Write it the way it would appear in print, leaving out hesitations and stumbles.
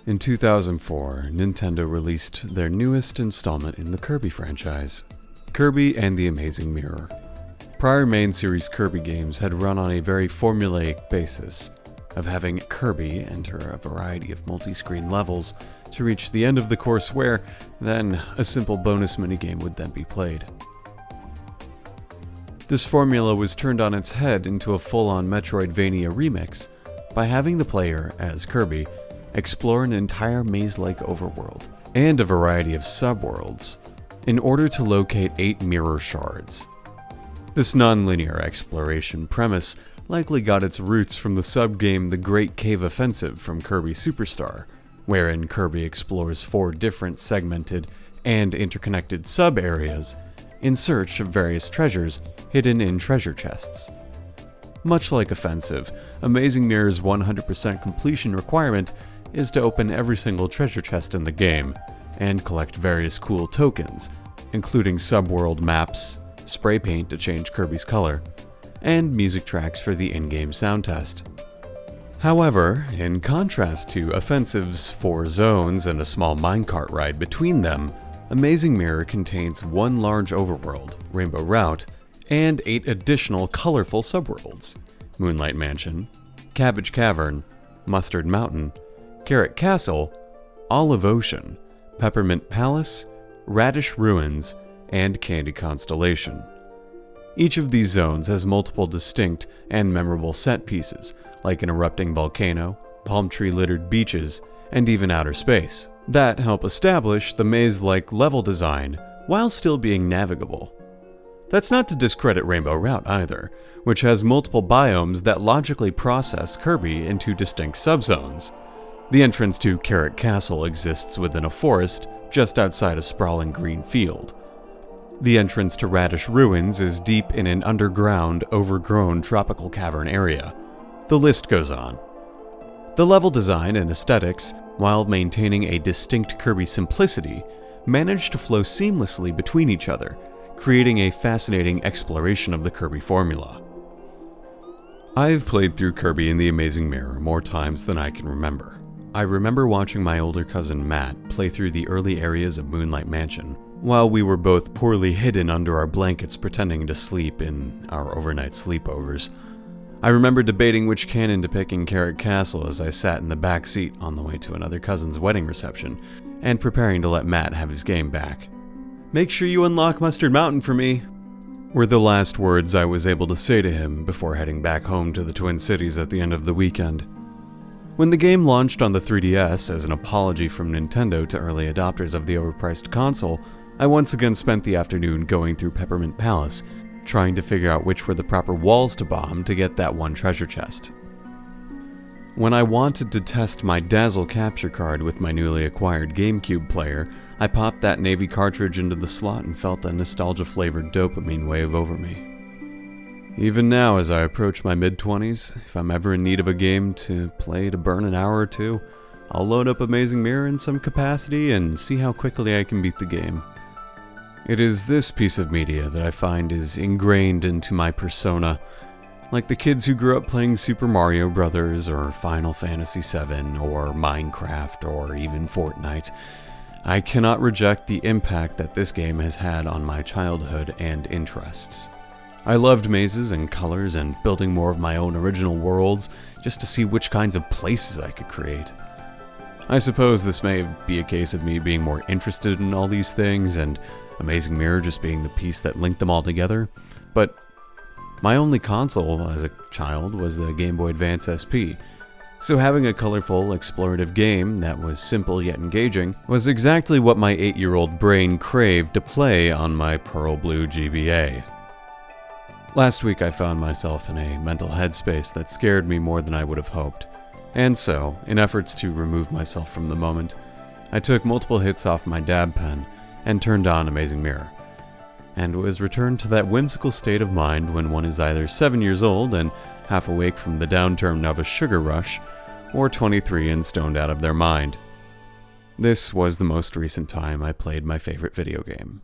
In 2004, Nintendo released their newest installment in the Kirby franchise, Kirby and the Amazing Mirror. Prior main series Kirby games had run on a very formulaic basis of having Kirby enter a variety of multi-screen levels to reach the end of the course where, then, a simple bonus minigame would then be played. This formula was turned on its head into a full-on Metroidvania remix by having the player, as Kirby, explore an entire maze-like overworld and a variety of subworlds in order to locate 8 mirror shards. This non-linear exploration premise likely got its roots from the sub-game The Great Cave Offensive from Kirby Superstar, wherein Kirby explores 4 different segmented and interconnected sub-areas in search of various treasures hidden in treasure chests. Much like Offensive, Amazing Mirror's 100% completion requirement is to open every single treasure chest in the game and collect various cool tokens, including subworld maps, spray paint to change Kirby's color, and music tracks for the in-game sound test. However, in contrast to Offensive's 4 zones and a small minecart ride between them, Amazing Mirror contains 1 large overworld, Rainbow Route, and 8 additional colorful subworlds: Moonlight Mansion, Cabbage Cavern, Mustard Mountain, Carrot Castle, Olive Ocean, Peppermint Palace, Radish Ruins, and Candy Constellation. Each of these zones has multiple distinct and memorable set pieces, like an erupting volcano, palm tree-littered beaches, and even outer space, that help establish the maze-like level design while still being navigable. That's not to discredit Rainbow Route either, which has multiple biomes that logically process Kirby into distinct subzones. The entrance to Carrot Castle exists within a forest just outside a sprawling green field. The entrance to Radish Ruins is deep in an underground, overgrown tropical cavern area. The list goes on. The level design and aesthetics, while maintaining a distinct Kirby simplicity, manage to flow seamlessly between each other, creating a fascinating exploration of the Kirby formula. I've played through Kirby and the Amazing Mirror more times than I can remember. I remember watching my older cousin Matt play through the early areas of Moonlight Mansion, while we were both poorly hidden under our blankets pretending to sleep in our overnight sleepovers. I remember debating which cannon to pick in Carrot Castle as I sat in the back seat on the way to another cousin's wedding reception, and preparing to let Matt have his game back. "Make sure you unlock Mustard Mountain for me," were the last words I was able to say to him before heading back home to the Twin Cities at the end of the weekend. When the game launched on the 3DS as an apology from Nintendo to early adopters of the overpriced console, I once again spent the afternoon going through Peppermint Palace, trying to figure out which were the proper walls to bomb to get that one treasure chest. When I wanted to test my Dazzle capture card with my newly acquired GameCube player, I popped that Navy cartridge into the slot and felt the nostalgia-flavored dopamine wave over me. Even now, as I approach my mid-20s, if I'm ever in need of a game to play to burn an hour or two, I'll load up Amazing Mirror in some capacity and see how quickly I can beat the game. It is this piece of media that I find is ingrained into my persona. Like the kids who grew up playing Super Mario Bros. Or Final Fantasy VII, or Minecraft, or even Fortnite, I cannot reject the impact that this game has had on my childhood and interests. I loved mazes and colors and building more of my own original worlds just to see which kinds of places I could create. I suppose this may be a case of me being more interested in all these things and Amazing Mirror just being the piece that linked them all together, but my only console as a child was the Game Boy Advance SP, so having a colorful, explorative game that was simple yet engaging was exactly what my 8-year-old brain craved to play on my Pearl Blue GBA. Last week I found myself in a mental headspace that scared me more than I would have hoped, and so, in efforts to remove myself from the moment, I took multiple hits off my dab pen and turned on Amazing Mirror, and was returned to that whimsical state of mind when one is either 7 years old and half awake from the downturn of a sugar rush, or 23 and stoned out of their mind. This was the most recent time I played my favorite video game.